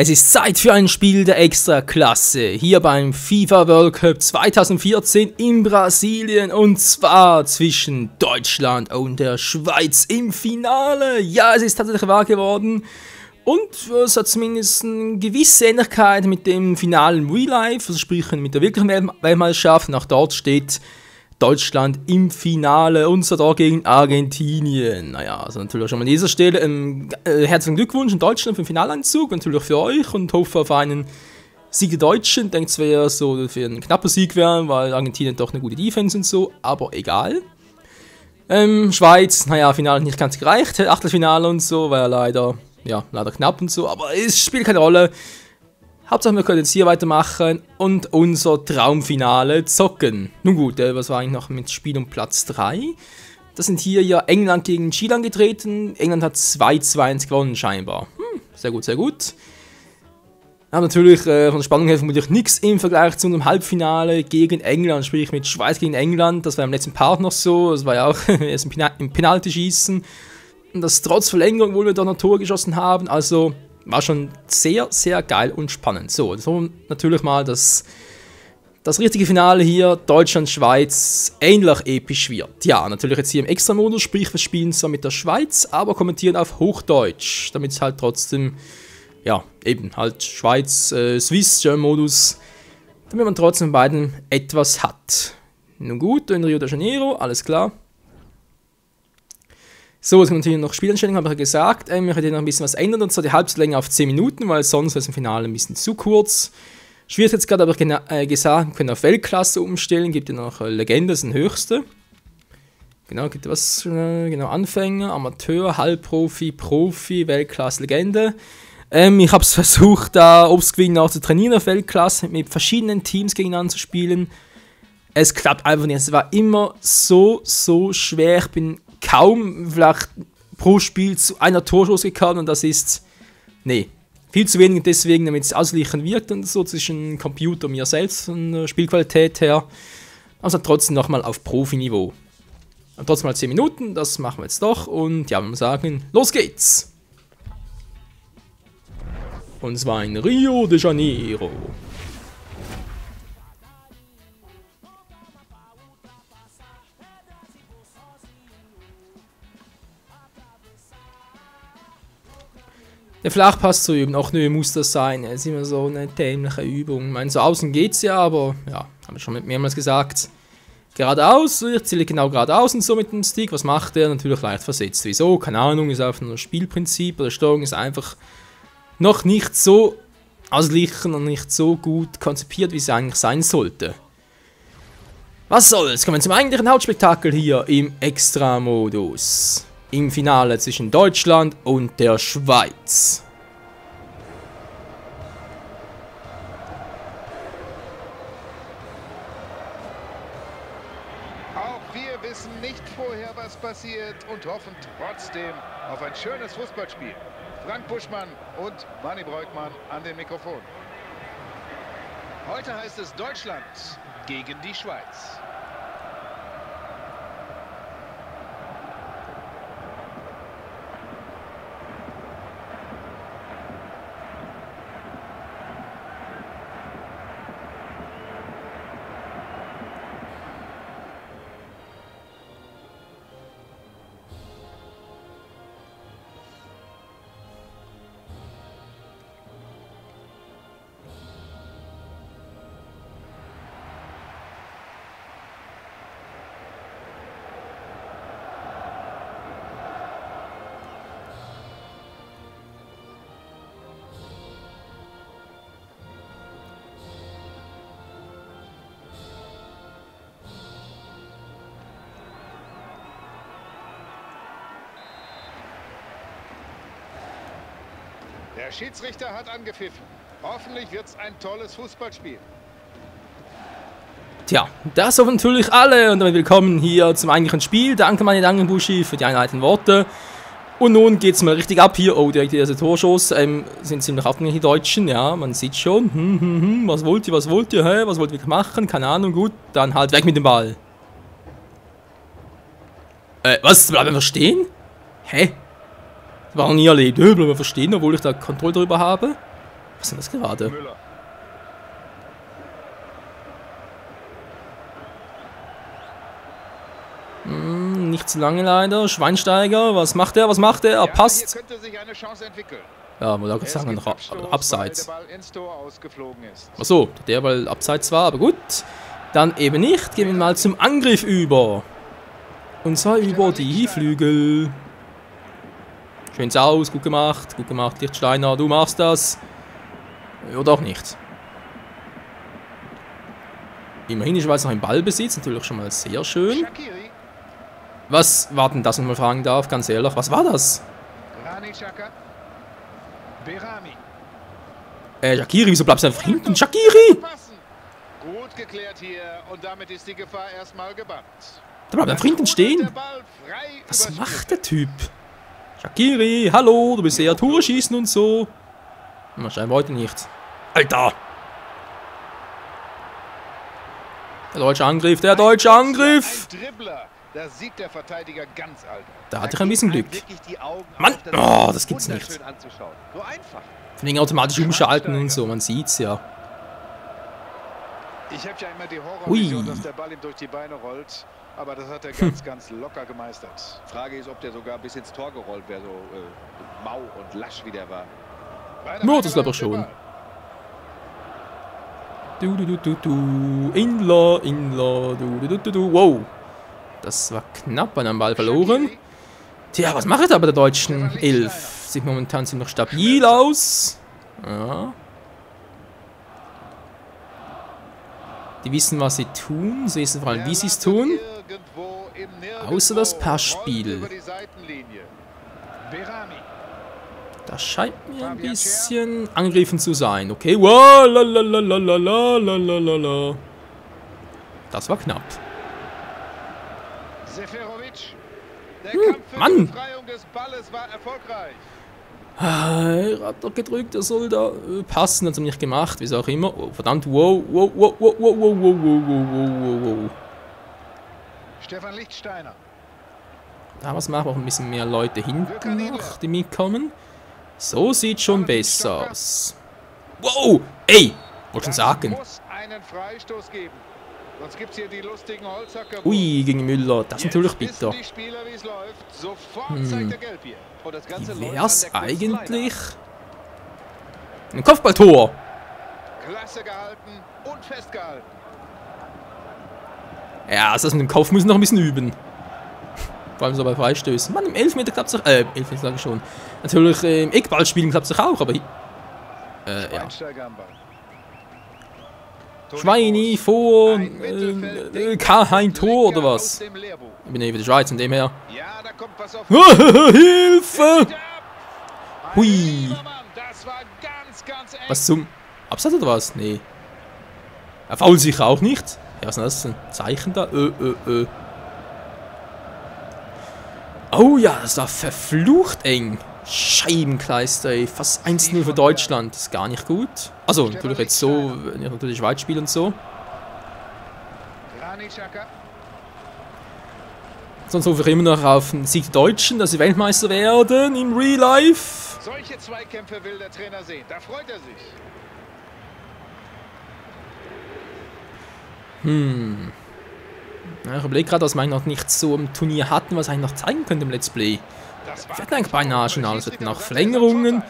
Es ist Zeit für ein Spiel der Extraklasse, hier beim FIFA World Cup 2014 in Brasilien, und zwar zwischen Deutschland und der Schweiz im Finale. Ja, es ist tatsächlich wahr geworden und es hat zumindest eine gewisse Ähnlichkeit mit dem Finale im Real Life, also sprich mit der wirklichen Weltmeisterschaft. Nach dort steht Deutschland im Finale und so da gegen Argentinien. Naja, also natürlich schon mal an dieser Stelle herzlichen Glückwunsch in Deutschland für den Finaleinzug, natürlich für euch, und hoffe auf einen Sieg der Deutschen. Ich denke, es wäre so für einen knappen Sieg werden, weil Argentinien doch eine gute Defense und so, aber egal. Schweiz, naja, Finale hat nicht ganz gereicht, Achtelfinale und so, war ja leider knapp und so, aber es spielt keine Rolle. Hauptsache wir können jetzt hier weitermachen und unser Traumfinale zocken. Nun gut, was war eigentlich noch mit Spiel um Platz 3? Das sind hier ja England gegen Chile angetreten. England hat 2-2 gewonnen scheinbar. Sehr gut, sehr gut. Aber natürlich von der Spannung her vermutlich nichts im Vergleich zu einem Halbfinale gegen England, sprich mit Schweiz gegen England. Das war im letzten Part noch so, das war ja auch erst im Penalty-Schießen. Und das trotz Verlängerung, wo wir da noch Tor geschossen haben, also war schon sehr, sehr geil und spannend. So natürlich mal das richtige Finale hier, Deutschland-Schweiz, ähnlich episch wird. Ja, natürlich jetzt hier im Extra-Modus, sprich wir spielen zwar mit der Schweiz, aber kommentieren auf Hochdeutsch, damit es halt trotzdem, ja, eben halt Schweiz, Swiss-Modus, damit man trotzdem bei beiden etwas hat. Nun gut, in Rio de Janeiro, alles klar. So, jetzt kommt natürlich noch Spieleinstellungen, habe ich ja gesagt. Ich werde hier noch ein bisschen was ändern, und zwar die Halbzeitlänge auf 10 Minuten, weil sonst ist im Finale ein bisschen zu kurz. Schwierigkeitsgrad habe ich gesagt, wir können auf Weltklasse umstellen, gibt ja noch Legende, das ist ein höchste. Genau, gibt was, genau, Anfänger, Amateur, Halbprofi, Profi, Weltklasse, Legende. Ich habe es versucht, da Obstgewinn auch zu trainieren auf Weltklasse, mit verschiedenen Teams gegeneinander zu spielen. Es klappt einfach nicht, es war immer so schwer, ich bin kaum vielleicht pro Spiel zu einer Torschuss gekommen, und das ist, viel zu wenig, deswegen, damit es ausgleichen wirkt und so zwischen Computer und mir selbst von der Spielqualität her. Also trotzdem nochmal auf Profiniveau. Aber trotzdem mal 10 Minuten, das machen wir jetzt doch, und ja, wir sagen, los geht's! Und zwar in Rio de Janeiro. Der Flachpass zu üben, auch nö, muss das sein. Es ist immer so eine dämliche Übung. Ich meine, so außen geht's ja, aber ja, habe ich schon mehrmals gesagt. Geradeaus, ich ziele genau geradeaus und so mit dem Stick. Was macht der? Natürlich leicht versetzt. Wieso? Keine Ahnung, ist einfach nur ein Spielprinzip. Oder Steuerung ist einfach noch nicht so ausgeglichen und nicht so gut konzipiert, wie es eigentlich sein sollte. Was soll's? Kommen wir zum eigentlichen Hauptspektakel hier im Extra-Modus. Im Finale zwischen Deutschland und der Schweiz. Auch wir wissen nicht vorher, was passiert, und hoffen trotzdem auf ein schönes Fußballspiel. Frank Buschmann und Manni Breukmann an den Mikrofon. Heute heißt es Deutschland gegen die Schweiz. Der Schiedsrichter hat angepfiffen. Hoffentlich wird es ein tolles Fußballspiel. Tja, das hoffen natürlich alle, und damit willkommen hier zum eigentlichen Spiel. Danke, meine Danke, Buschi, für die einleitenden Worte. Und nun geht's mal richtig ab hier. Oh, direkt der erste Torschuss. Sind ziemlich abhängig die Deutschen, ja, man sieht schon. Was wollt ihr, hä? Was wollt ihr machen? Keine Ahnung, gut, dann halt weg mit dem Ball. Was? Bleiben wir stehen? Hä? Das war noch nie erlebt. Bleiben wir stehen, obwohl ich da Kontrolle darüber habe. Was ist denn das gerade? Müller. Nicht zu lange leider. Schweinsteiger, was macht er? Was macht er? Er passt. Hier könnte sich eine Chance entwickeln. Ja, muss auch sagen, noch abseits. Weil der Ball ins Tor ausgeflogen ist. Achso, der Ball abseits war, aber gut. Dann eben nicht. Gehen wir mal zum Angriff über. Und zwar über die Flügel. Schön's aus, gut gemacht, Lichtsteiner, du machst das. Oder auch nicht. Immerhin ist Schweiz noch im Ballbesitz, natürlich schon mal sehr schön. Shaqiri. Was war denn das, wenn man fragen darf, ganz ehrlich, was war das? Granit Xhaka. Berami. Shaqiri, wieso bleibst du einfach hinten? Shaqiri! Passen. Gut geklärt hier und damit ist die Gefahr erstmal gebannt. Da bleibt einfach hinten stehen. Der Ball frei Was überspielt. macht der Typ? Shaqiri, hallo, du bist eher Tore schießen und so. Wahrscheinlich heute nicht. Alter! Der deutsche Angriff, der deutsche Angriff! Ein Dribbler. Da sieht der Verteidiger ganz alt. Da hatte ich ein bisschen Glück. Wirklich die Augen Mann, auf, oh, ist das gibt's nicht. wunderschön anzuschauen. So einfach. Von wegen automatisch umschalten und so, man sieht's ja. Ich habe ja immer die Ui. Horrorvision, dass der Ball ihm durch die Beine rollt. Aber das hat er ganz, ganz locker gemeistert. Frage ist, ob der sogar bis ins Tor gerollt wäre, so mau und lasch wie der war. Ja, das glaube ich schon. Inler, wow. Das war knapp an einem Ball verloren. Tja, was macht er bei der deutschen 11? Sieht momentan ziemlich stabil aus. Ja. Die wissen, was sie tun. Sie wissen vor allem, wie sie es tun. Außer das Passspiel. Das scheint mir ein bisschen angegriffen zu sein. Okay, wow, lalalala. Das war knapp. Seferovic. Der Kampf für Mann. die Befreiung des Balles war erfolgreich. Er hat doch gedrückt, er soll da passen, hat es nicht gemacht, wie auch immer. Oh, verdammt, wow, wow, wow, wow, wow, wow, wow, wow, wow, wow. Stefan Lichtsteiner. Da was machen wir auch ein bisschen mehr Leute hinten noch, die mitkommen. So sieht schon besser aus. Wow, ey, wollte schon sagen. Es muss einen Freistoß geben. Sonst gibt's hier die lustigen Holzhacker. Ui, gegen Müller, das ist natürlich Jetzt bitter. wissen die Spieler, wie es läuft. Sofort zeigt er Gelb hier. Und das Ganze Wie läuft wär's an der kurzen eigentlich? Ein Kopfballtor. Klasse gehalten und festgehalten. Ja, also das mit dem Kopf müssen wir noch ein bisschen üben. Vor allem so bei Freistößen. Mann, im Elfmeter klappt's doch. Elfmeter sage ich schon. Natürlich im Eckballspielen klappt's doch auch, aber. Ja. Schweinsteiger am Ball. Schweini vor. Kein Tor oder was? Ich bin ja wieder Schweiz, von dem her. Ja, da kommt was auf. Hilfe! Hui! Das war ganz, ganz eng. Was zum. Abseits oder was? Nee. Er faul sicher auch nicht. Ja, was ist das? Ein Zeichen da? Oh ja, das war verflucht eng. Scheibenkleister, ey. Fast 1-0 für Deutschland. Das ist gar nicht gut. Also, natürlich jetzt so, wenn ich natürlich Schweiz spiele und so. Granit Xhaka. Sonst hoffe ich immer noch auf einen Sieg der Deutschen, dass sie Weltmeister werden im Real Life. Solche Zweikämpfe will der Trainer sehen. Da freut er sich. Ja, ich überlege gerade, dass wir eigentlich noch nicht so im Turnier hatten, was eigentlich noch zeigen könnte im Let's Play. Wir hatten eigentlich beinahe schon alles. Wir hatten auch Verlängerungen,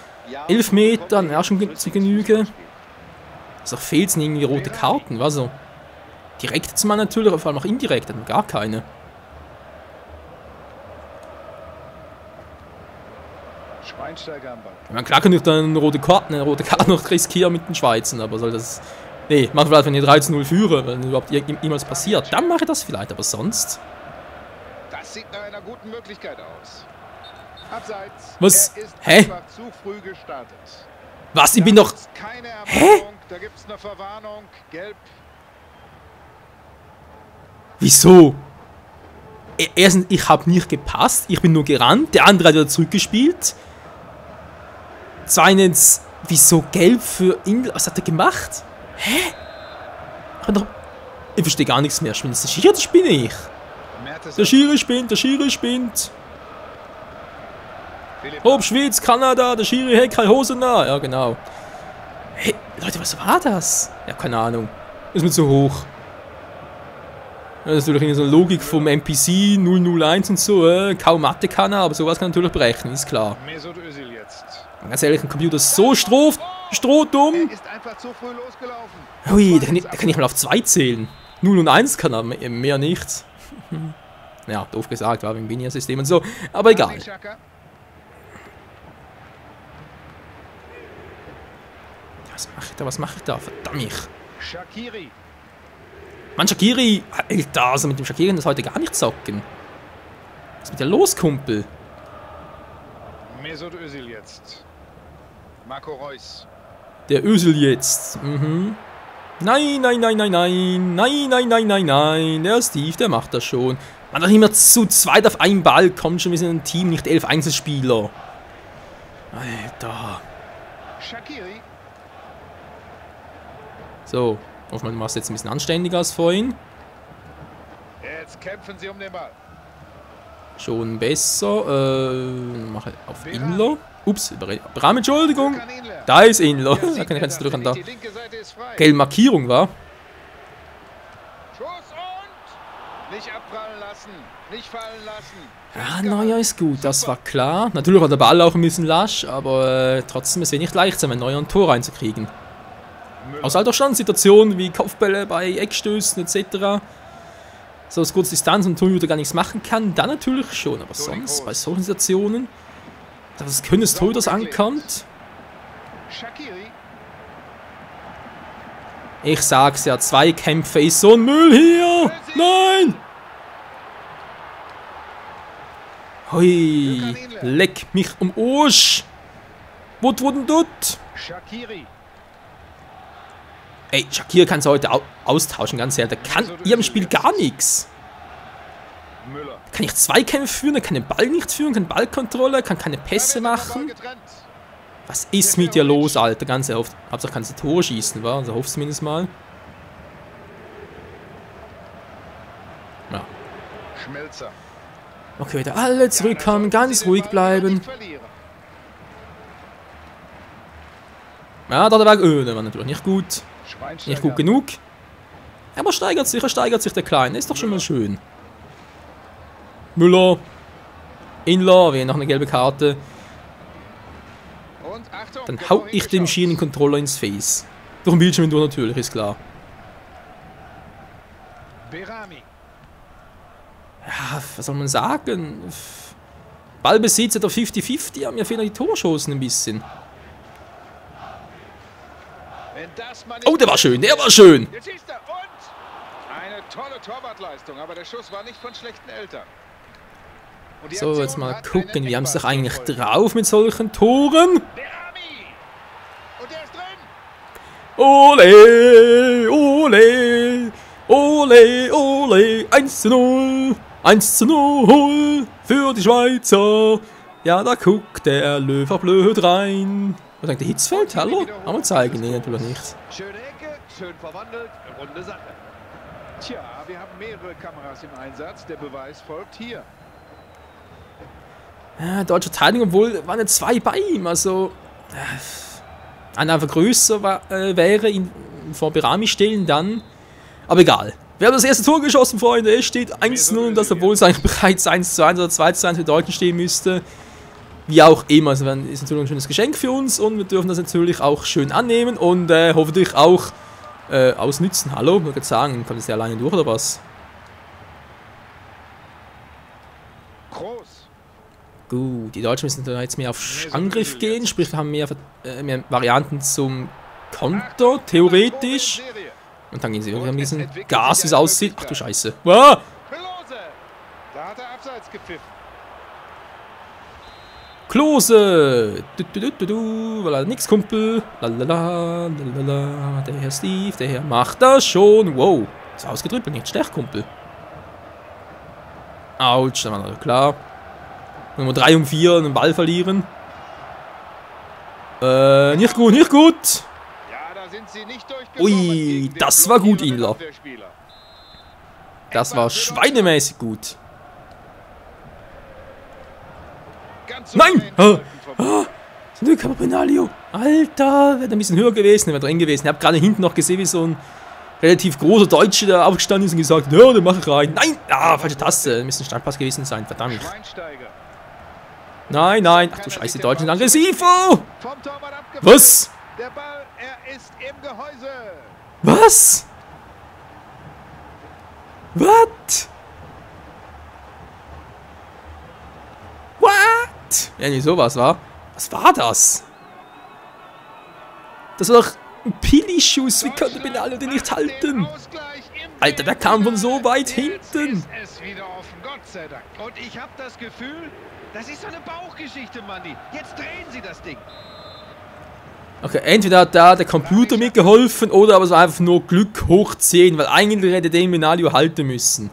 11 Meter, dann ja schon zu Genüge. Also fehlt es irgendwie rote Karten, was so. Direkt jetzt mal natürlich, aber vor allem auch indirekt, hatten wir gar keine. Schweinsteiger am Ball. Ich meine, klar kann ich dann eine rote Karte noch riskieren mit den Schweizern, aber soll das... Nee, mach vielleicht, wenn ich 13-0 führe, wenn überhaupt jemals passiert, dann mache ich das vielleicht, aber sonst... Das sieht nach einer guten Möglichkeit aus. Abseits. Was? Er ist Hä? einfach zu früh gestartet. Was? Ich bin doch... Keine Ermahnung, da gibt's eine Verwarnung. Gelb. Wieso? Erstens, ich habe nicht gepasst, ich bin nur gerannt, der andere hat wieder zurückgespielt. Zweitens, wieso gelb für Ingl? Was hat er gemacht? Hä? Ich verstehe gar nichts mehr. Spinnt der Schiri oder spinne ich? Der Schiri spinnt, der Schiri spinnt. Ob Schweiz, Kanada, der Schiri hat keine Hose nah. Ja, genau. Hey, Leute, was war das? Ja, keine Ahnung. Ist mir zu hoch. Das ist natürlich so eine Logik vom NPC 001 und so. Kaum Mathe kann er, aber sowas kann er natürlich berechnen, ist klar. Mesut Özil jetzt. Ganz ehrlich, ein Computer ist so strohdumm. Er ist einfach zu früh losgelaufen. Hui, der kann nicht mal auf 2 zählen. 0 und 1 kann er, mehr nichts. Ja, doof gesagt, war wegen Binär-System und so. Aber egal. Was mache ich da? Verdammt. Shaqiri. Mann, Shaqiri, Alter, also mit dem Shaqiri kann das heute gar nicht zocken. Was ist mit der los, Kumpel? Mesut Özil jetzt. Marco Reus. Der Özil jetzt. Mhm. Nein, nein, nein, nein, nein. Nein, nein, nein, nein, nein. Der Steve, der macht das schon. Man, doch nicht mehr zu zweit auf einen Ball. Kommt schon, wir sind ein Team, nicht 11 Einzelspieler. Alter. Shaqiri. So, hoffen wir, du machst jetzt ein bisschen anständiger als vorhin. Jetzt kämpfen sie um den Ball. Schon besser. Mache auf Inler. Ups, Bram, Entschuldigung. Da ist Inler. Da kann ich jetzt drücken da. Gelbe Markierung war. Schuss und nicht abprallen lassen. Nicht fallen lassen. Ja, Neuer ist gut, das war klar. Natürlich war der Ball auch ein bisschen lasch, aber trotzdem, es wird nicht leicht sein, ein Neuer ein Tor reinzukriegen. Aus alter Standsituationen wie Kopfbälle bei Eckstößen etc. So aus kurzer Distanz und Torhüter gar nichts machen kann, dann natürlich schon. Aber sonst, bei solchen Situationen, dass das Können des Torhüters ankommt. Shaqiri. Ich sag's ja, Zweikämpfe ist so ein Müll hier! Nein! Hui, leck mich um Arsch! Was wurden dort? Shaqiri. Ey, Shaqiri kann es heute austauschen, ganz ehrlich. Der kann hier im Spiel gar nichts. Müller. Kann ich Zweikämpfe führen, er kann den Ball nicht führen, kann Ballkontrolle, kann keine Pässe machen. Was ist mit dir los, Alter? Ganz ehrlich, Hauptsache kannst du Tore schießen, wa? Also hoffst zumindest mal. Ja. Schmelzer. Okay, wieder alle zurückkommen, ganz ruhig bleiben. Ja, da war der war natürlich nicht gut. Nicht gut genug. Aber er steigert sich der Kleine. Ist doch schon mal schön. Müller. Inler, wir haben noch eine gelbe Karte. Dann hau ich dem Schienencontroller ins Face. Durch den Bildschirm natürlich, ist klar. Berami. Ja, was soll man sagen? Ballbesitz hat er 50-50, aber mir fehlen die Torchancen ein bisschen. Oh, der war schön, der war schön. Jetzt schießt er und eine tolle Torwartleistung, aber der Schuss war nicht von schlechten Eltern. So, jetzt mal gucken, wir haben es doch eigentlich drauf mit solchen Toren. Und der ist drin. Ole, ole, ole, ole, 1:0, 1:0 für die Schweizer. Ja, da guckt der Löwer blöd rein. Was sagt der Hitzfeld? Hallo? Aber wir zeigen ihn natürlich nicht. Schöne Ecke, schön verwandelt, runde Sache. Tja, wir haben mehrere Kameras im Einsatz. Der Beweis folgt hier. Ja, deutsche Verteidigung, obwohl waren ja 2 bei ihm. Also, einer einfach größer wäre, ihn vor Berami stellen dann. Aber egal. Wir haben das erste Tor geschossen, Freunde. Es steht 1:0 und das, obwohl es eigentlich bereits 1:1 oder 2:1 für Deutschland stehen müsste. Wie auch immer. Also, ist natürlich ein schönes Geschenk für uns und wir dürfen das natürlich auch schön annehmen und hoffentlich auch ausnützen. Hallo? Ich würde sagen, kommt das ja alleine durch oder was? Groß. Gut, die Deutschen müssen da jetzt mehr auf Angriff gehen, sprich wir haben mehr Varianten zum Konter, theoretisch. Und dann gehen sie irgendwie ein bisschen Gas, wie es aussieht. Ach du Scheiße. Wow. Da hat er abseits gepfiffen. Klose! Weil nix, Kumpel. Lalala, lalala. Der Herr Steve, der Herr macht das schon. Wow. Ist ausgedrückt, nicht schlecht, Kumpel. Autsch, da war doch klar. Nummer 3 und 4 einen Ball verlieren. Nicht gut, nicht gut. Ja, da sind sie nicht durchgekommen. Ui, das war gut, Inler. Das war schweinemäßig gut. Nein! Zum Glück, aber Benaglio. Alter, wäre ein bisschen höher gewesen, wäre drin gewesen. Ich habe gerade hinten noch gesehen, wie so ein relativ großer Deutscher da aufgestanden ist und gesagt, ja, den mache ich rein. Nein! Ah, falsche Taste. Müsste ein Standpass gewesen sein, verdammt. Nein, nein. Ach du Scheiße, die Deutschen sind aggressiv. Oh! Was? Der Ball, er ist im Gehäuse. Was? What? What? Ja, nicht sowas, war. Was war das? Das war doch ein Pilli-Schuss. Wie konnte Benalio den nicht halten? Alter, der kam von so weit hinten. Jetzt ist wieder offen, Gott sei Dank. Und ich habe das Gefühl, das ist so eine Bauchgeschichte, Manni. Jetzt drehen sie das Ding. Okay, entweder hat da der Computer mitgeholfen oder aber es war einfach nur Glück hoch 10, weil eigentlich hätte den Benalio halten müssen.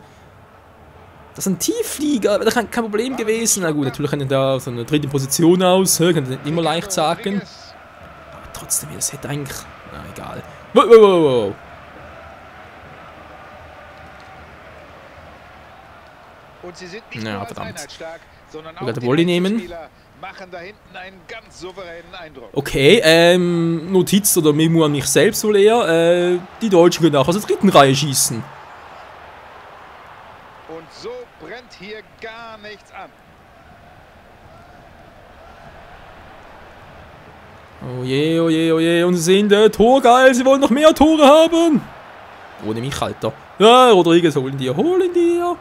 Das ist ein Tiefflieger, wäre kein Problem gewesen. Na gut, natürlich kann er da auf so einer dritten Position aus, kann er nicht immer leicht sagen. Aber trotzdem, das hätte eigentlich... Na, egal. Wow, wow, wow, wow. Und sie sind nicht Ja, nur als verdammt. Einheit stark, sondern Wir auch werden die Volley nehmen. Einzelspieler machen da hinten einen ganz souveränen Eindruck. Okay, Notiz oder Memo an mich selbst wohl eher. Die Deutschen können auch aus der dritten Reihe schießen. Und so brennt hier gar nichts an. Oh je, oh je, oh je. Und sie sind torgeil. Sie wollen noch mehr Tore haben. Ohne mich, Alter. Ja, Rodriguez, holen dir, holen dir.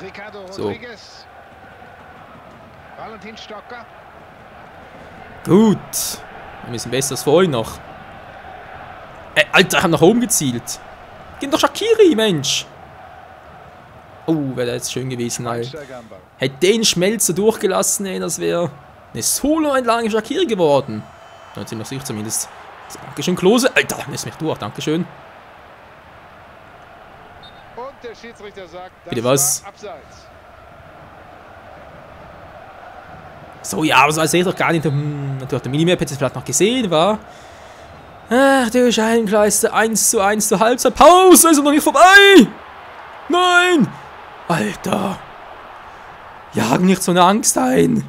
Ricardo So. Rodriguez. Valentin Stocker. Gut. Wir müssen besser als vorhin noch. Alter, ich habe nach oben gezielt. Gib doch Shaqiri, Mensch. Oh, wäre das jetzt schön gewesen, ey. Einsteiger am Ball. Hätte den Schmelzer durchgelassen, ey, das wäre eine Solo-Einlage Shaqiri geworden. Ja, ziemlich sicher zumindest. So, Dankeschön, Klose. Alter, lässt mich durch, Dankeschön. Und der Schiedsrichter sagt, das Bitte was? war abseits. So, ja, aber so sehe ich doch gar nicht. Natürlich, der Minimap hätte es vielleicht noch gesehen, war. Ach, du Scheibenkleister, 1:1 zur Halbzeit. Pause, ist noch nicht vorbei! Nein! Alter! Jagen nicht so eine Angst ein!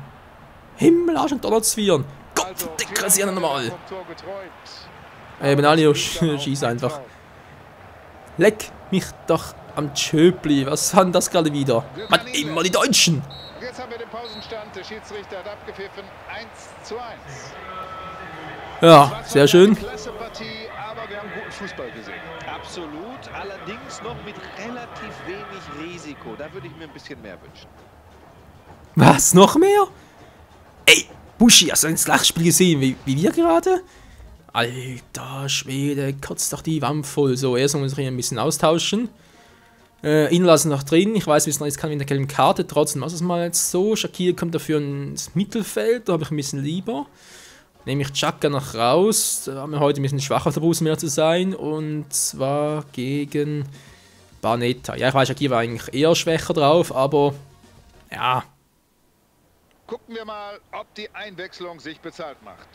Himmel, Arsch und Donnerzwieren! Gott, Also, dekrasieren nochmal! vom Tor geträumt. Benalio, schieß einfach. Leck mich doch am Tschöpli. Was war denn das gerade wieder? Mann, immer die Deutschen! Jetzt haben wir den Pausenstand. Der Schiedsrichter hat abgepfiffen. 1:1. Ja, sehr schön. Klasse Partie, aber wir haben guten Fußball gesehen. Absolut, allerdings noch mit relativ wenig Risiko. Da würde ich mir ein bisschen mehr wünschen. Was? Noch mehr? Ey, Buschi, hast du ein Lachspiel gesehen, wie wir gerade? Alter Schwede, kotzt doch die Wampe voll. So, erst muss ich hier ein bisschen austauschen. Inlassen noch drin. Ich weiß, wie es noch ist, kann mit der gelben Karte. Trotzdem, was ist mal jetzt so? Shaqiri kommt dafür ins Mittelfeld. Da habe ich ein bisschen lieber. Nehme ich Xhaka noch raus. Da haben wir heute ein bisschen schwach auf der Brust mehr zu sein. Und zwar gegen Barnetta. Ja, ich weiß, Shaqiri war eigentlich eher schwächer drauf, aber ja. Gucken wir mal, ob die Einwechslung sich bezahlt macht.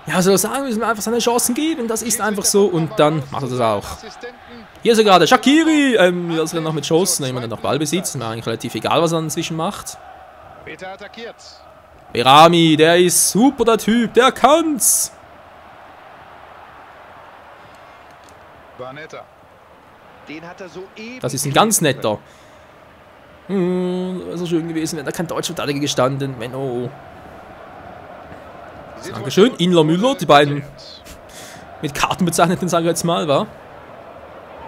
Ja, soll ich sagen, müssen wir einfach seine Chancen geben. Das ist einfach so. Und dann macht er das auch. Hier ist er gerade. Shaqiri. Das ist noch mit Chancen. Immer noch Ballbesitz. Ist mir eigentlich relativ egal, was er inzwischen macht. Peter attackiert. Berami, der ist super, der Typ. Der kann's. Barnetta. Den hat er so eben. Das ist ein ganz netter. Wäre so schön gewesen, wenn da kein deutscher Verteidiger gestanden. Menno. Dankeschön. Inler Müller, die beiden mit Karten bezeichneten, sagen wir jetzt mal, wa?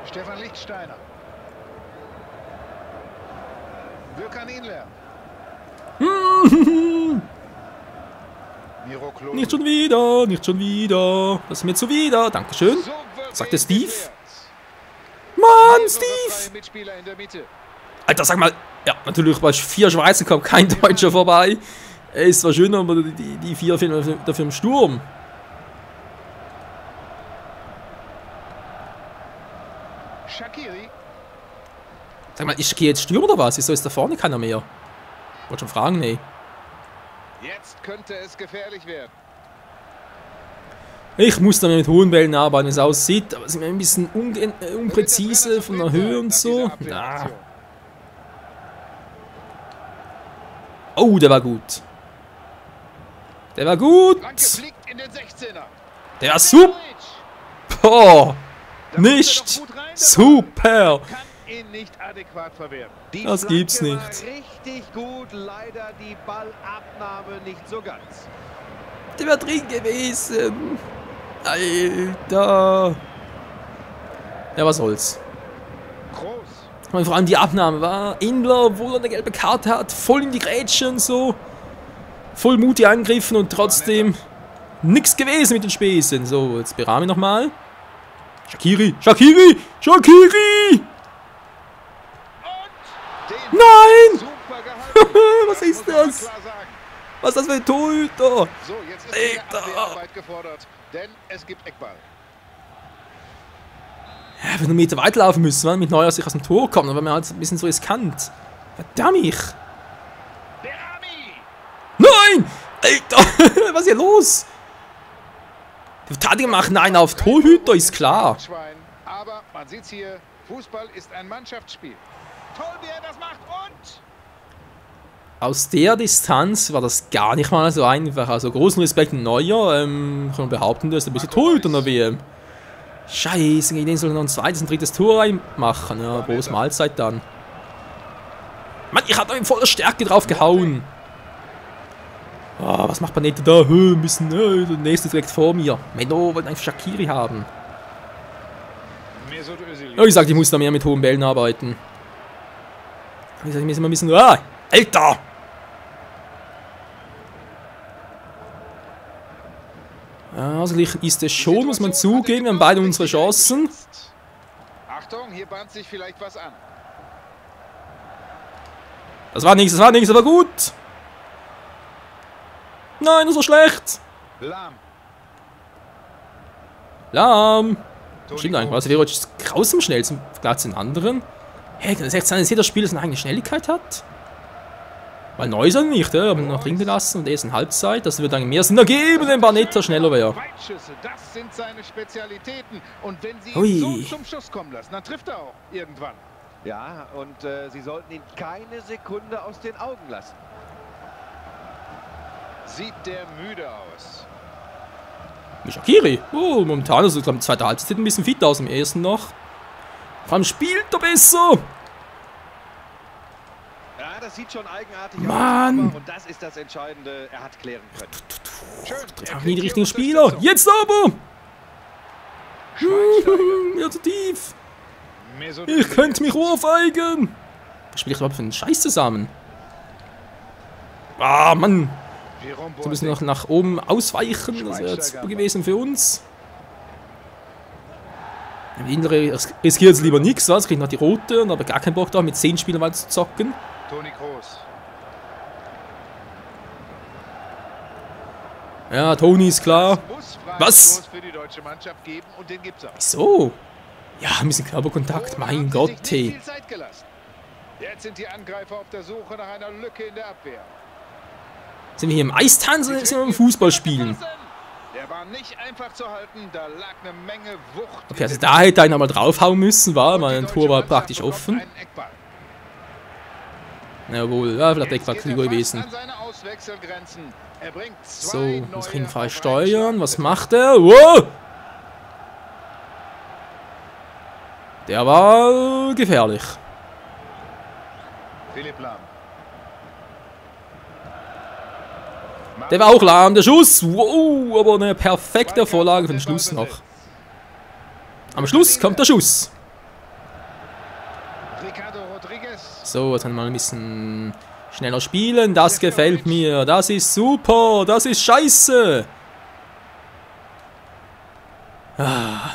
Stefan Lichtsteiner. Gürkan Inler. Miro Klose. Nicht schon wieder, nicht schon wieder. Das ist mir zuwider. Dankeschön. So wird Sagt der Steve. geklärt. Mann, Mehrere Steve! freie Mitspieler in der Mitte. Alter, sag mal. Ja, natürlich, bei 4 Schweizer kommt kein Deutscher vorbei. Es war schön, aber die 4 fehlen dafür im Sturm. Shaqiri. Sag mal, ist Shaqiri jetzt Stürmer oder was? Wieso ist da vorne keiner mehr? Wollte schon fragen, nee. Jetzt könnte es gefährlich werden. Ich muss da mit hohen Bällen arbeiten, wie es aussieht, aber sind ein bisschen unpräzise von der Höhe und so. Na. Oh, der war gut. Der war gut. Flanke fliegt in den 16er. Der war super. Nicht super. Kann ihn nicht adäquat verwerten. Die Das gibt's Flanke nicht. war richtig gut, leider die Ballabnahme nicht so ganz. Der wäre drin gewesen. Alter. Ja, was soll's. Groß. Und vor allem die Abnahme war Indler, obwohl er eine gelbe Karte hat, voll in die Grätsche und so. Voll mutig angegriffen und trotzdem nichts gewesen mit den Späßen. So, jetzt Berami nochmal. Shaqiri! Shaqiri! Shaqiri! Nein! Super gehalten. Was ist muss man das? klar sagen. Was ist das für ein Torhüter? So, jetzt ist wieder Alter. Abwehrarbeit gefordert, denn es gibt Eckball. Ja, wenn wir einen Meter weiterlaufen müssen, wenn mit Neuer sich aus dem Tor kommt, dann wäre mir halt ein bisschen so riskant. Verdammt! Berami! Nein! Alter! Was ist hier los? Die Verteidiger machen einen auf Torhüter, ist klar. Schwein. Aber man sieht's hier, Fußball ist ein Mannschaftsspiel. Toll, wie er das macht und... Aus der Distanz war das gar nicht mal so einfach. Also großen Respekt an Neuer. Kann man behaupten, dass er ein bisschen Torhüter in der WM. Scheiße, gegen den soll er noch ein zweites und drittes Tor reinmachen. Ja, große Mahlzeit dann. Mann, ich hab da in voller Stärke drauf gehauen. Oh, was macht Panetta da? Müssen, der nächste direkt vor mir. Menno wollte eigentlich Shaqiri haben. Mesut Özil. Oh, ich sag, ich muss da mehr mit hohen Bällen arbeiten. Ich sag, ich muss immer ein bisschen... Ah, Alter! Ausgeglichen ist es schon, muss man zugeben. Wir haben beide unsere Chancen. Achtung, hier bahnt sich vielleicht was an. Das war nichts, aber gut. Nein, das war schlecht. Lahm. Lahm. Toni Stimmt eigentlich, Kroos. was wäre jetzt kraus am schnellsten im Vergleich zu den anderen? Hey, kann das echt sein, dass jeder Spieler seine eigene Schnelligkeit hat? Weil Neuser nicht, ja, haben ihn noch drin gelassen und erst in Halbzeit. Das wird dann mehr Sinn ergeben, wenn Panetta schneller wäre. Weitschüsse, das sind seine Spezialitäten. Und wenn sie Ui. ihn so zum Schuss kommen lassen, dann trifft er auch irgendwann. Ja, und sie sollten ihn keine Sekunde aus den Augen lassen. Sieht der müde aus. Shaqiri. Oh, momentan, also ich glaube, zweite Halbzeit sieht ein bisschen fit aus, im ersten noch. Vor allem spielt er besser. Ja, das sieht schon eigenartig Mann. aus. Und das ist das Entscheidende, er hat klären können. Schön. Trifft auch nie die richtigen Spieler. Jetzt aber. Ja, zu tief. Mesut Ich Özil. könnte mich ohrfeigen. Was spiele ich überhaupt für einen Scheiß zusammen? Ah, Mann. Jerome So müssen wir Boateng. noch nach oben ausweichen. Das wäre jetzt super gewesen für uns. Der Innere riskiert jetzt lieber nichts, was? Kriegt noch die rote und aber gar keinen Bock da mit 10 Spielern weiter zu zocken. Toni Kroos. Ja, Toni ist klar. Muss Was? Freistoß für die deutsche Mannschaft geben und den gibt's auch. So. Ja, ein bisschen Körperkontakt. So Mein haben sie Gott, sich nicht hey. viel Zeit gelassen. Jetzt sind die Angreifer auf der Suche nach einer Lücke in der Abwehr. Sind wir hier im Eistanzen oder sind wir im Fußballspielen? Der war nicht einfach zu halten, da lag eine Menge Wucht. Okay, also da hätte einer mal draufhauen müssen, war, weil ein Tor war praktisch offen. Jawohl, ja, vielleicht etwas lieber gewesen. So, muss ich ihn frei steuern. Was macht er? Wow! Der war gefährlich. Philipp Lahm. Der war auch lahm, der Schuss. Wow, aber eine perfekte Vorlage für den Schluss noch. Am Schluss kommt der Schuss. Ricardo Rodriguez. So, jetzt können wir mal ein bisschen schneller spielen. Das gefällt mir. Das ist super. Das ist scheiße. Ah.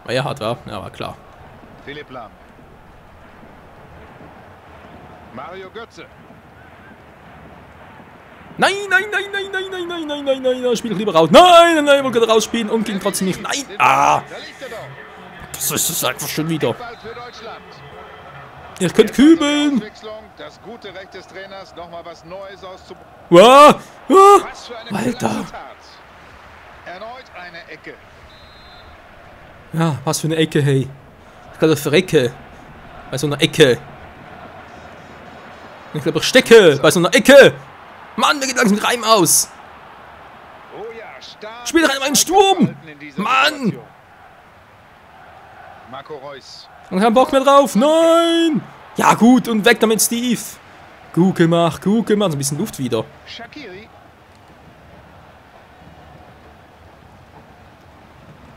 War ja hart, war? Ja, war klar. Philipp Lahm. Mario Götze. Nein, nein, nein, nein, nein, nein, nein, nein, nein, nein, nein, spiel doch lieber raus. Nein, nein, nein, ich wollte rausspielen und ging trotzdem nicht. Nein, ah, Da liegt er doch. das ist es einfach schon wieder. Ball für Deutschland. Ihr könnt kübeln. Auswechslung, das gute Recht des Trainers, nochmal was Neues auszuprobieren. Wow, wow. Was für eine Alter. klasse Tat. Erneut eine Ecke. Ja, was für eine Ecke, hey. Ich glaube, für Ecke. Bei so einer Ecke. Ich glaube, ich stecke bei so einer Ecke. Mann, mir geht langsam mit Reim aus. Spiel doch einmal einen Sturm! Mann! Marco Reus. Und keinen Bock mehr drauf. Nein! Ja gut, und weg damit, Steve. Gut gemacht, gut gemacht. So ein bisschen Luft wieder. Shaqiri.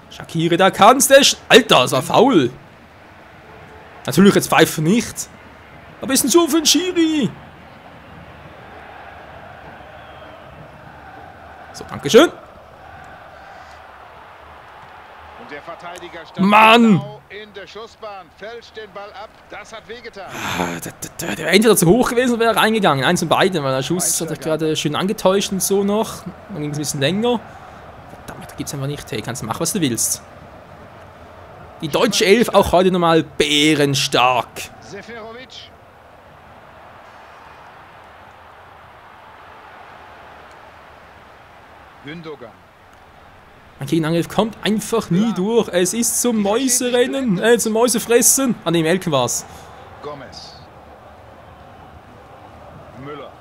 Shaqiri, da kannst du. Alter, das war faul. Natürlich, jetzt pfeifen nicht. Aber ist ein so für ein Schiri. So, dankeschön. Und der Verteidiger stand Mann! genau in der Schussbahn, fälscht den Ball ab. Das hat wehgetan. Der wäre entweder zu hoch gewesen oder wäre reingegangen. Eins von beiden, weil der Schuss hat er gerade schön angetäuscht und so noch. Dann ging es ein bisschen länger. Verdammt, da gibt es einfach nicht. Hey, kannst du machen, was du willst. Die deutsche Elf auch heute nochmal bärenstark. Seferovic. Gündogan. Ein Gegenangriff kommt einfach nie durch. Es ist zum Mäuserennen, zum Mäusefressen. An dem Elken war's. Gomez. Müller.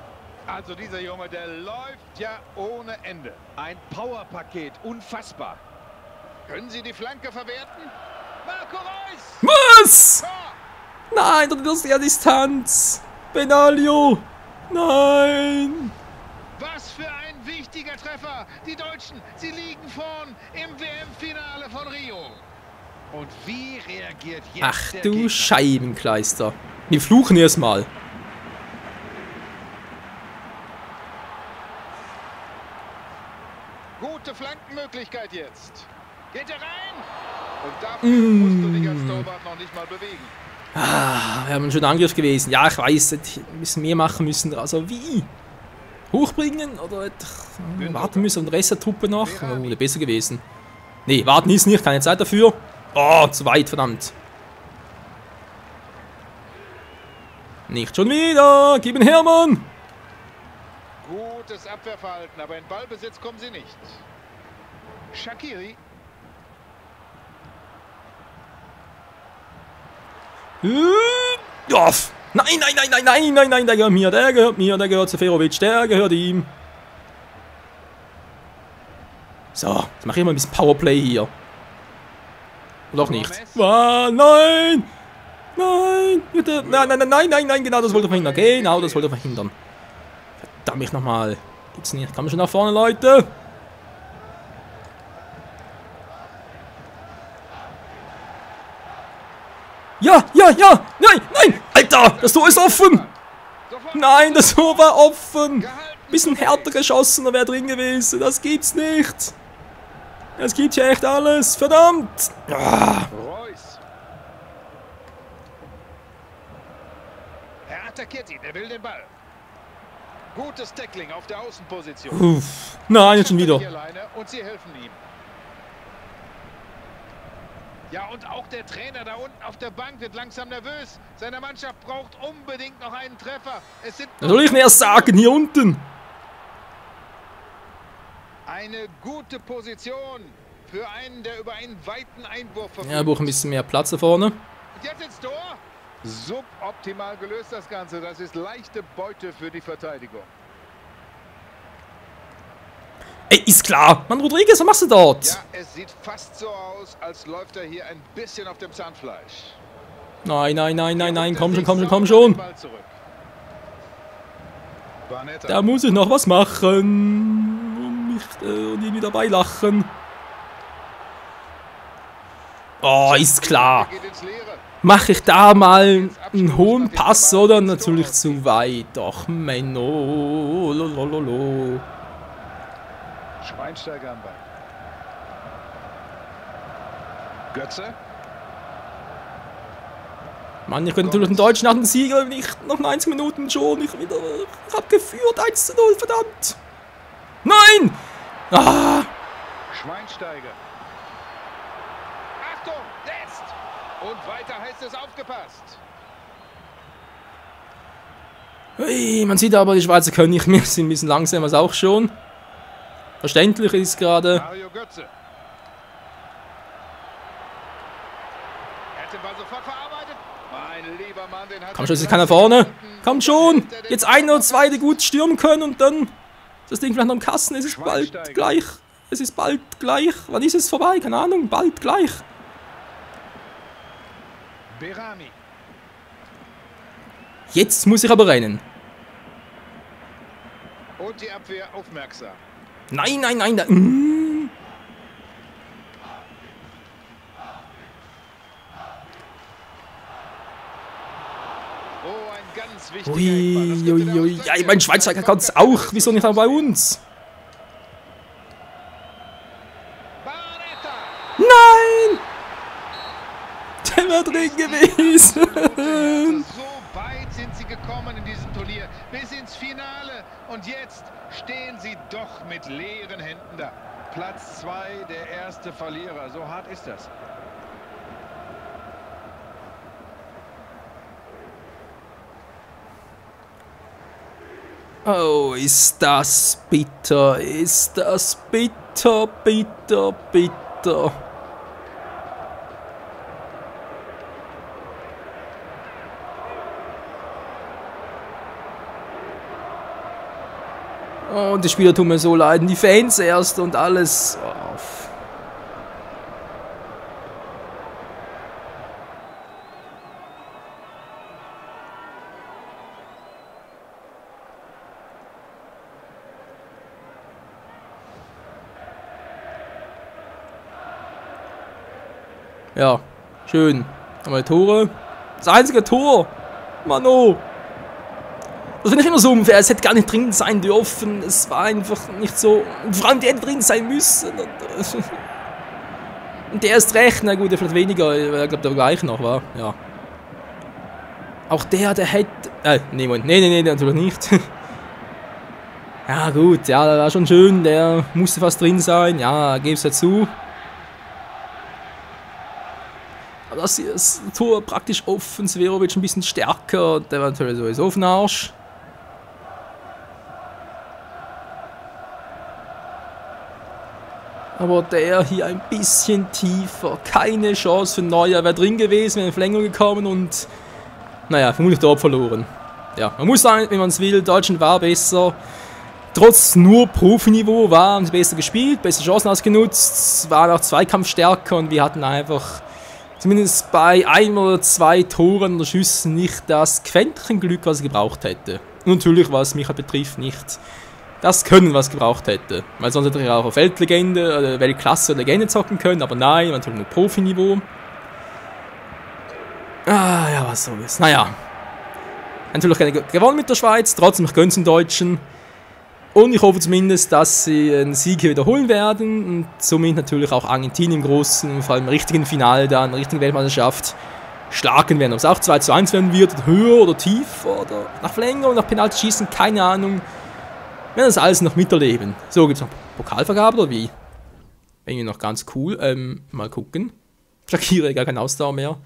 Also dieser Junge, der läuft ja ohne Ende. Ein Powerpaket, unfassbar. Können Sie die Flanke verwerten? Marco Reus! Was? Tor! Nein, du wirst ja Distanz. Benaglio. Nein. Was für ein wichtiger Treffer. Die Deutschen, sie liegen vorn im WM-Finale von Rio. Und wie reagiert jetzt Ach der du Gegner? Scheibenkleister. Wir fluchen erstmal. Gute Flankenmöglichkeit jetzt. Geht er rein? Und dafür musst du dich als Torwart noch nicht mal bewegen. Ah, wir haben einen schönen Angriff gewesen. Ja, ich weiß, hätte ein bisschen mehr machen müssen. Also wie? Hochbringen oder warten müssen und den Rest der Truppe noch? Oh, wäre besser gewesen. Nee, warten ist nicht, keine Zeit dafür. Oh, zu weit, verdammt. Nicht schon wieder. Gib ihn her, Mann. Gutes Abwehrverhalten, aber in Ballbesitz kommen sie nicht. Shaqiri. Ja. Nein, nein, nein, nein, nein, nein, nein, der gehört mir, der gehört mir, der gehört Seferovic, der gehört ihm. So, jetzt mache ich mal ein bisschen Powerplay hier. Oder auch nicht. Ah, nein! Nein! Bitte! Nein, nein, nein, nein, nein, nein, genau das wollte er verhindern. Genau das wollte er verhindern. Verdammt mich nochmal. Gibt's nicht. Kommen schon nach vorne, Leute. Ja, ja, ja! Nein, nein! Alter, das Tor ist offen! Nein, das Tor war offen! Bisschen härter geschossen, da wäre drin gewesen. Das gibt's nicht! Es gibt hier echt alles! Verdammt! Ah. Reus. Er attackiert ihn, er will den Ball. Gutes Tackling auf der Außenposition. Uff. Nein, jetzt schon wieder. Hier alleine und sie helfen ihm. Ja, und auch der Trainer da unten auf der Bank wird langsam nervös. Seine Mannschaft braucht unbedingt noch einen Treffer. Es sind Was soll ich denn erst sagen? Hier unten! eine gute Position für einen, der über einen weiten Einwurf verfügt. Ja, wir brauchen ein bisschen mehr Platz da vorne. Und jetzt ins Tor. Suboptimal gelöst das Ganze. Das ist leichte Beute für die Verteidigung. Ey, ist klar! Mann, Rodriguez, was machst du dort? Ja, es sieht fast so aus, als läuft er hier ein bisschen auf dem Zahnfleisch. Nein, nein, nein, nein, nein, komm schon, komm schon, komm schon! Ball zurück. Barnetta. Da muss ich noch was machen. Und irgendwie dabei lachen. Oh, ist klar. Geht ins Leere. Mache ich da mal einen hohen Pass oder natürlich zu weit? Doch, Menno. Lolololo. Schweinsteiger am Ball. Götze. Mann, ich könnte natürlich den Deutschen nach dem Sieg, aber nicht nach 90 Minuten schon. Ich hab geführt, 1:0, verdammt. Nein! Ah! Schweinsteiger. Achtung, jetzt! Und weiter heißt es aufgepasst. Ui, man sieht aber, die Schweizer können nicht mehr, sind ein bisschen langsamer als auch schon. Verständlich ist gerade. Mario Götze. Er hat den Ball sofort verarbeitet. Mein lieber Mann, den hat Komm schon, jetzt ist keiner vorne. Komm schon! Jetzt ein oder zwei, die gut stürmen können und dann das Ding vielleicht noch im Kasten. Es ist bald gleich Es ist bald gleich. Wann ist es vorbei? Keine Ahnung. Bald gleich. Berami. Jetzt muss ich aber rennen. Und die Abwehr aufmerksam. Nein, nein, nein. Nein. Oh, ein ganz wichtiger Ui, ui, ui. Ja, mein Schweizer kann es auch. Wieso nicht auch bei uns? Nein! Der wäre drin gewesen. So weit sind sie gekommen in diesem Turnier, bis ins Finale. Und jetzt stehen sie doch mit leeren Händen da. Platz 2, der erste Verlierer. So hart ist das. Oh, ist das bitter. Ist das bitter, bitter, bitter. Oh, und die Spieler tun mir so leid. Die Fans erst und alles. Oh. Ja, schön. Aber Tore. Das einzige Tor. Mano. Das finde ich immer so unfair. Es hätte gar nicht dringend sein dürfen. Es war einfach nicht so. Und vor allem der hätte dringend sein müssen. Und der ist recht. Na gut, der vielleicht weniger. Ich glaube, der gleich noch war. Ja. Auch der hätte. Nee, natürlich nicht. Ja, gut. Ja, der war schon schön. Der musste fast drin sein. Ja, gebe es dazu. Aber das hier ist das Tor praktisch offen. Severovic ein bisschen stärker. Der war natürlich sowieso auf den Arsch. Aber der hier ein bisschen tiefer. Keine Chance für Neuer. Wäre drin gewesen, wäre in Verlängerung gekommen und. Naja, vermutlich dort verloren. Ja, man muss sagen, wenn man es will, Deutschland war besser. Trotz nur Profiniveau haben sie besser gespielt, bessere Chancen ausgenutzt, waren auch Zweikampfstärker und wir hatten einfach. Zumindest bei 1 oder 2 Toren oder Schüssen nicht das Quäntchen Glück, was er gebraucht hätte. Und natürlich, was mich betrifft, nicht das Können, was er gebraucht hätte. Weil sonst hätte er auch auf Weltlegende oder Weltklasse oder Legende zocken können, aber nein, natürlich nur Profiniveau. Ah, ja, was soll's. Naja. Natürlich gewonnen mit der Schweiz, trotzdem ich gönn's den Deutschen. Und ich hoffe zumindest, dass sie einen Sieg hier wiederholen werden und somit natürlich auch Argentinien im großen, vor allem im richtigen Finale dann, in der richtigen Weltmeisterschaft schlagen werden. Ob es auch 2:1 werden wird, oder höher oder tiefer oder nach Verlängerung, nach Penalty schießen, keine Ahnung. Wir werden das alles noch miterleben. So, gibt es noch Pokalvergabe oder wie? Irgendwie noch ganz cool. Mal gucken. Shaqiri, gar keine Ausdauer mehr.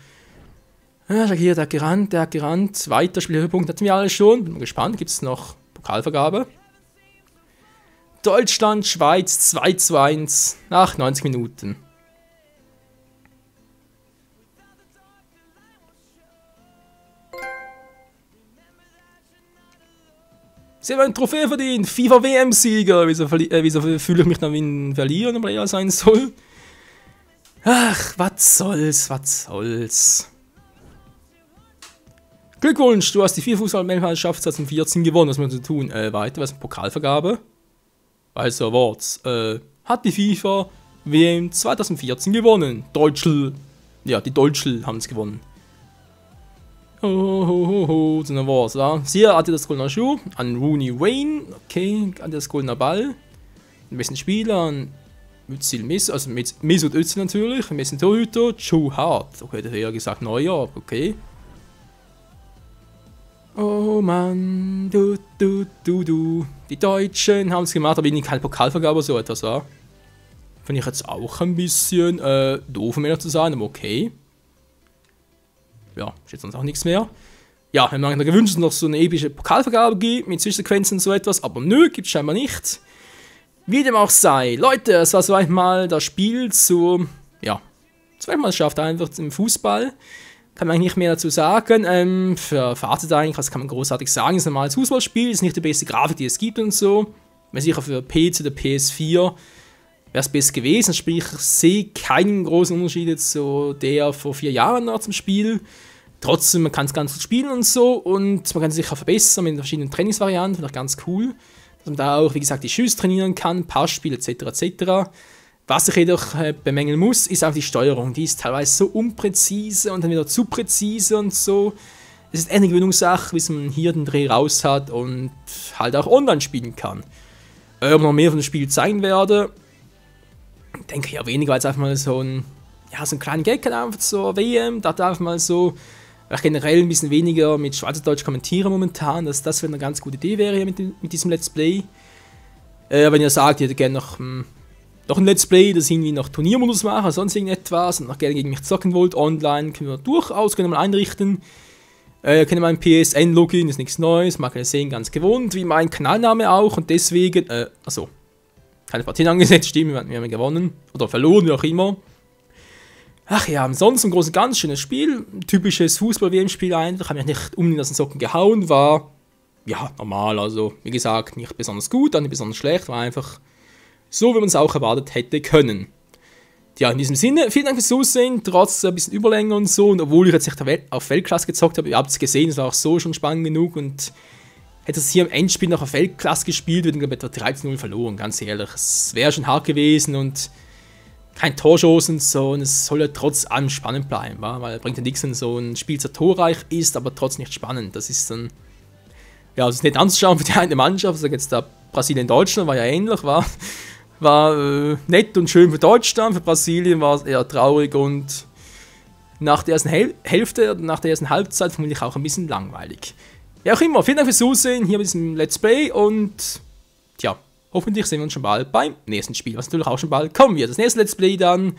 Ja, Shaqiri, der hat gerannt. Weiter Spielhöhepunkt hatten wir alle schon. Bin mal gespannt. Gibt es noch Pokalvergabe? Deutschland, Schweiz 2:1 nach 90 Minuten. Sie haben eine Trophäe verdient, FIFA WM-Sieger. Wieso fühle ich mich dann wie ein Verlierer, aber er sein soll? Ach, was soll's. Glückwunsch, du hast die FIFA-Fußball-Weltmeisterschaft 2014 gewonnen. Was muss man tun? Weiter, was ist eine Pokalvergabe? Also Awards. Hat die FIFA WM 2014 gewonnen. Ja, die Deutschl haben es gewonnen. So eine Awards, ja. Sie hatte das goldene Schuh an Rooney Wayne. Okay, an das goldene Ball. Ein bisschen Spieler an Mesut Özil natürlich. Ein bisschen Torhüter. Joe Hart. Okay, der hat ja gesagt Neuer, okay. Oh Mann, du. Die Deutschen haben es gemacht, aber irgendwie keine Pokalvergabe oder so etwas, war. Finde ich jetzt auch ein bisschen doof, um ehrlich zu sein, aber okay. Ja, ist jetzt sonst auch nichts mehr. Ja, wir haben gewünscht, dass es noch so eine epische Pokalvergabe gibt, mit Zwischensequenzen und so etwas, aber nö, gibt es scheinbar nicht. Wie dem auch sei. Leute, es war so einmal das Spiel zur, ja, Weltmeisterschaft einfach im Fußball. Kann man eigentlich nicht mehr dazu sagen. Für Fazit eigentlich, was kann man großartig sagen? Es ist ein normales Fußballspiel, ist nicht die beste Grafik, die es gibt und so. Aber sicher für PC oder PS4 es besser gewesen. Sprich, ich sehe keinen großen Unterschied zu der vor 4 Jahren noch zum Spiel. Trotzdem, man kann es ganz gut spielen und so und man kann sich auch verbessern mit verschiedenen Trainingsvarianten, finde ich ganz cool. Dass man da auch, wie gesagt, die Schüsse trainieren kann, Passspiel etc. etc. Was ich jedoch bemängeln muss, ist auch die Steuerung. Die ist teilweise so unpräzise und dann wieder zu präzise und so. Es ist eine Gewöhnungssache, bis man hier den Dreh raus hat und halt auch online spielen kann. Ob noch mehr von dem Spiel zeigen werde, denke ich ja weniger als einfach mal so ein kleinen Gag, einfach zur WM, da darf mal so generell ein bisschen weniger mit Schweizerdeutsch kommentieren momentan, dass das eine ganz gute Idee wäre mit diesem Let's Play. Wenn ihr sagt, ihr hättet gerne noch ein Let's Play, das irgendwie noch Turniermodus machen oder sonst irgendetwas und noch gerne gegen mich zocken wollt, online, können wir durchaus mal einrichten. Können wir ein PSN-Login, ist nichts Neues, mag ihr sehen, ganz gewohnt, wie mein Kanalname auch und deswegen, keine Partien angesetzt, stimmt, wir haben gewonnen oder verloren, wie auch immer. Ach ja, ansonsten ein großes, ganz schönes Spiel, typisches Fußball-WM-Spiel eigentlich, habe mich nicht um den Socken gehauen, war, ja, normal, also, wie gesagt, nicht besonders gut, auch nicht besonders schlecht, war einfach so, wie man es auch erwartet hätte können. Ja, in diesem Sinne, vielen Dank fürs Zusehen, trotz ein bisschen Überlänge und so, und obwohl ich jetzt nicht auf Weltklasse gezockt habe, ihr habt es gesehen, es war auch so schon spannend genug, und hätte es hier im Endspiel noch auf Weltklasse gespielt, würden wir etwa 13-0 verloren, ganz ehrlich, es wäre schon hart gewesen, und kein Torschuss und so, und es soll ja trotz allem spannend bleiben, weil bringt ja nichts, wenn so ein Spiel so torreich ist, aber trotzdem nicht spannend. Das ist dann, ja, das ist nicht anzuschauen für die eine Mannschaft, also jetzt da Brasilien-Deutschland war ja ähnlich, war nett und schön für Deutschland, für Brasilien war es eher traurig und nach der ersten Hälfte, nach der ersten Halbzeit vermutlich auch ein bisschen langweilig. Ja, auch immer, vielen Dank fürs Zusehen hier mit diesem Let's Play und tja, hoffentlich sehen wir uns schon bald beim nächsten Spiel, was natürlich auch schon bald kommen wird. Das nächste Let's Play dann.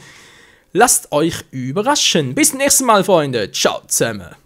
Lasst euch überraschen. Bis zum nächsten Mal, Freunde. Ciao zusammen.